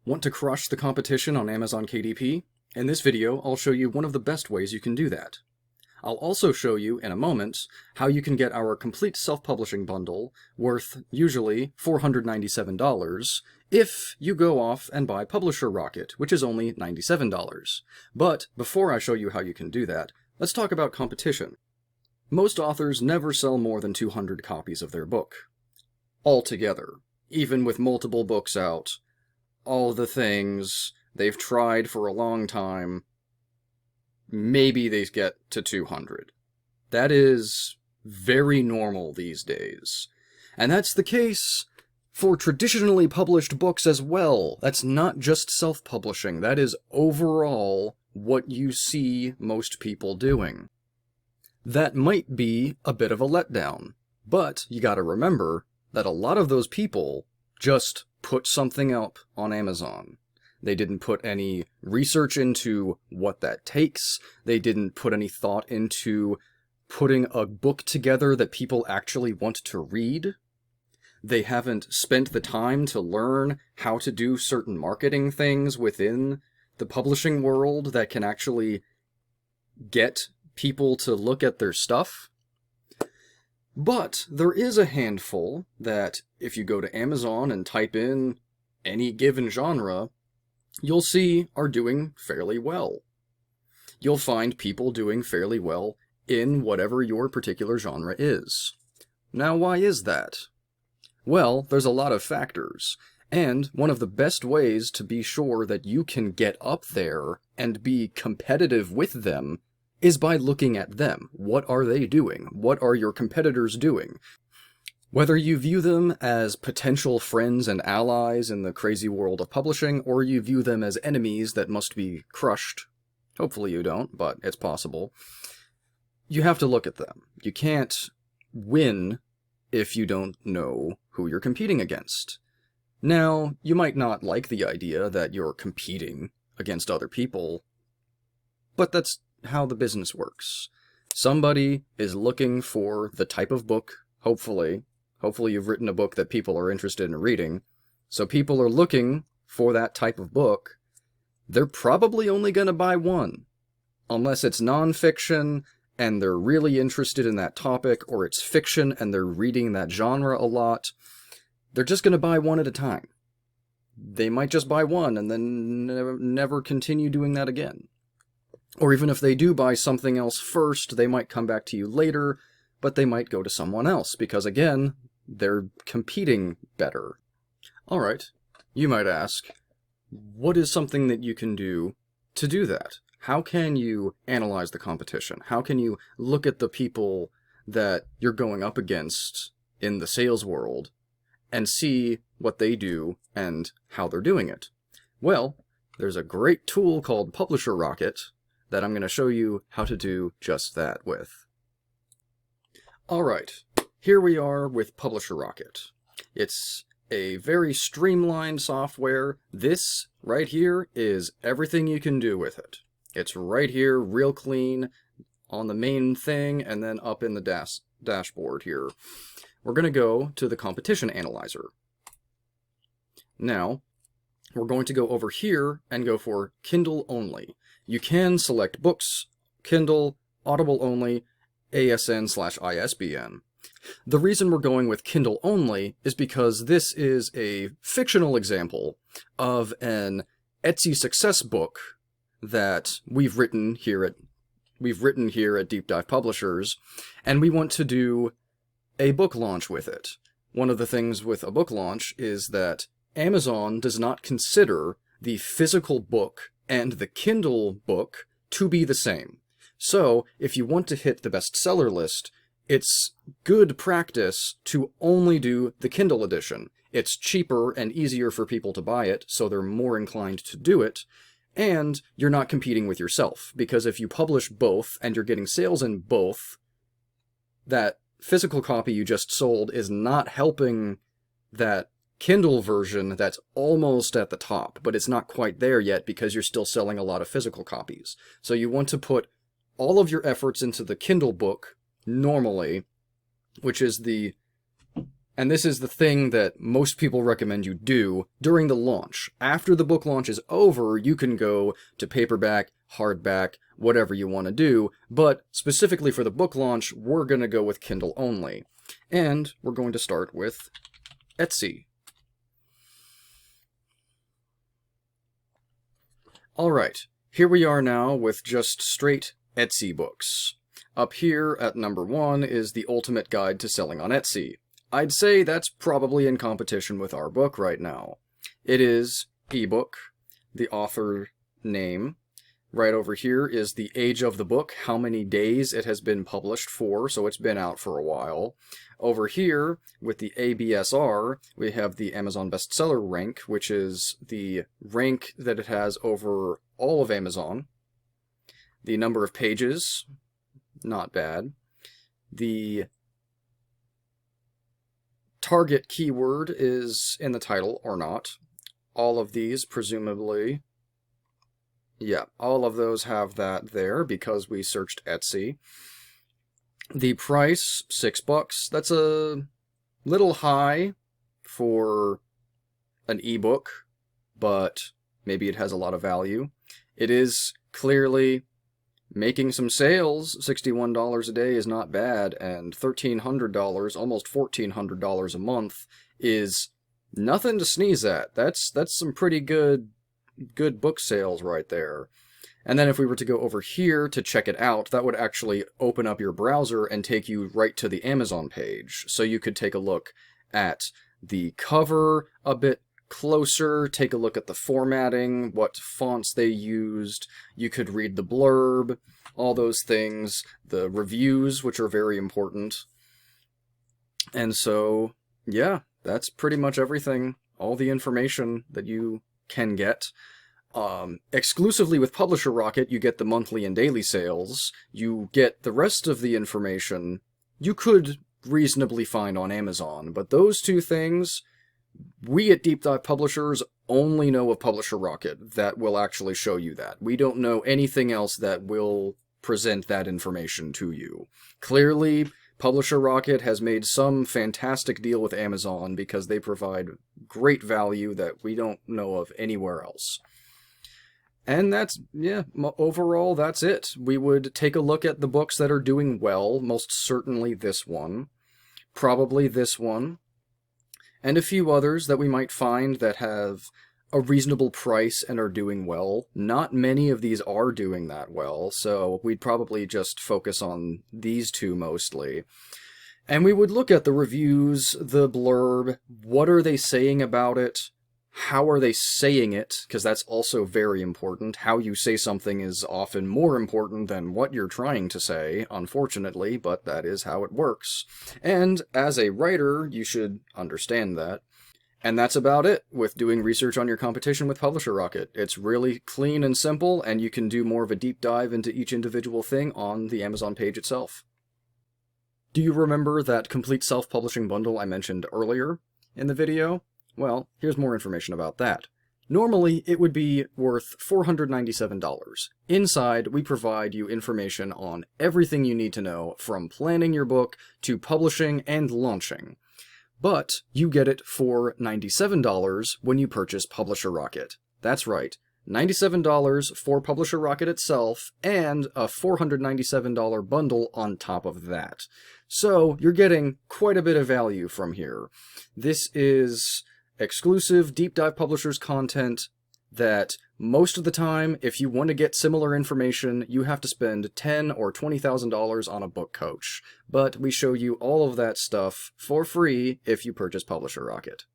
Want to crush the competition on Amazon KDP? In this video, I'll show you one of the best ways you can do that. I'll also show you, in a moment, how you can get our complete self-publishing bundle, worth usually $497, if you go off and buy Publisher Rocket, which is only $97. But before I show you how you can do that, let's talk about competition. Most authors never sell more than 200 copies of their book. Altogether. Even with multiple books out. All the things they've tried for a long time, maybe they get to 200. That is very normal these days. And that's the case for traditionally published books as well. That's not just self-publishing. That is overall what you see most people doing. That might be a bit of a letdown, but you gotta remember that a lot of those people just put something up on Amazon. They didn't put any research into what that takes. They didn't put any thought into putting a book together that people actually want to read. They haven't spent the time to learn how to do certain marketing things within the publishing world that can actually get people to look at their stuff. But there is a handful that, if you go to Amazon and type in any given genre, you'll see are doing fairly well. You'll find people doing fairly well in whatever your particular genre is. Now, why is that? Well, there's a lot of factors, and one of the best ways to be sure that you can get up there and be competitive with them is by looking at them. What are they doing? What are your competitors doing? Whether you view them as potential friends and allies in the crazy world of publishing, or you view them as enemies that must be crushed, hopefully you don't, but it's possible, you have to look at them. You can't win if you don't know who you're competing against. Now, you might not like the idea that you're competing against other people, but that's how the business works. Somebody is looking for the type of book, hopefully you've written a book that people are interested in reading, so people are looking for that type of book. They're probably only going to buy one, unless it's nonfiction and they're really interested in that topic, or it's fiction and they're reading that genre a lot. They're just going to buy one at a time. They might just buy one and then never continue doing that again. Or even if they do buy something else first, they might come back to you later, but they might go to someone else, because again, they're competing better. Alright, you might ask, what is something that you can do to do that? How can you analyze the competition? How can you look at the people that you're going up against in the sales world and see what they do and how they're doing it? Well, there's a great tool called Publisher Rocket that I'm going to show you how to do just that with. Alright, here we are with Publisher Rocket. It's a very streamlined software. This right here is everything you can do with it. It's right here, real clean, on the main thing, and then up in the dashboard here. We're going to go to the competition analyzer. Now, we're going to go over here and go for Kindle only. You can select books, Kindle, Audible only, ASN/ISBN. The reason we're going with Kindle only is because this is a fictional example of an Etsy success book that we've written here at Deep Dive Publishers, and we want to do a book launch with it. One of the things with a book launch is that Amazon does not consider the physical book and the Kindle book to be the same. So, if you want to hit the bestseller list, it's good practice to only do the Kindle edition. It's cheaper and easier for people to buy it, so they're more inclined to do it, and you're not competing with yourself, because if you publish both and you're getting sales in both, that physical copy you just sold is not helping that Kindle version that's almost at the top, but it's not quite there yet because you're still selling a lot of physical copies. So you want to put all of your efforts into the Kindle book normally, which is the And this is the thing that most people recommend you do during the launch. After the book launch is over, you can go to paperback, hardback, whatever you want to do, but specifically for the book launch, we're going to go with Kindle only. And we're going to start with Etsy. Alright, here we are now with just straight Etsy books. Up here at number 1 is the Ultimate Guide to Selling on Etsy. I'd say that's probably in competition with our book right now. It is ebook, the author name. Right over here is the age of the book, how many days it has been published for, so it's been out for a while. Over here, with the ABSR, we have the Amazon bestseller rank, which is the rank that it has over all of Amazon. The number of pages, not bad. The target keyword is in the title or not. All of these, presumably, yeah, all of those have that there because we searched Etsy. The price, $6. That's a little high for an ebook, but maybe it has a lot of value. It is clearly making some sales. $61 a day is not bad, and $1,300, almost $1,400 a month is nothing to sneeze at. That's some pretty good book sales right there. And then if we were to go over here to check it out, that would actually open up your browser and take you right to the Amazon page. So you could take a look at the cover a bit closer, take a look at the formatting, what fonts they used. You could read the blurb, all those things, the reviews, which are very important. And so, yeah, that's pretty much everything, all the information that you can get. Exclusively with Publisher Rocket, you get the monthly and daily sales. You get the rest of the information you could reasonably find on Amazon, but those two things, we at Deep Dive Publishers only know of Publisher Rocket that will actually show you that. We don't know anything else that will present that information to you. Clearly, Publisher Rocket has made some fantastic deal with Amazon because they provide great value that we don't know of anywhere else. And that's, yeah, overall, that's it. We would take a look at the books that are doing well, most certainly this one, probably this one, and a few others that we might find that have a reasonable price and are doing well. Not many of these are doing that well, so we'd probably just focus on these two mostly. And we would look at the reviews, the blurb, what are they saying about it? How are they saying it? Because that's also very important. How you say something is often more important than what you're trying to say, unfortunately, but that is how it works. And as a writer, you should understand that. And that's about it with doing research on your competition with Publisher Rocket. It's really clean and simple, and you can do more of a deep dive into each individual thing on the Amazon page itself. Do you remember that complete self-publishing bundle I mentioned earlier in the video? Well, here's more information about that. Normally, it would be worth $497. Inside, we provide you information on everything you need to know, from planning your book to publishing and launching. But you get it for $97 when you purchase Publisher Rocket. That's right, $97 for Publisher Rocket itself, and a $497 bundle on top of that. So, you're getting quite a bit of value from here. This is exclusive Deep Dive Publishers content that most of the time, if you want to get similar information, you have to spend $10,000 or $20,000 on a book coach. But we show you all of that stuff for free if you purchase Publisher Rocket.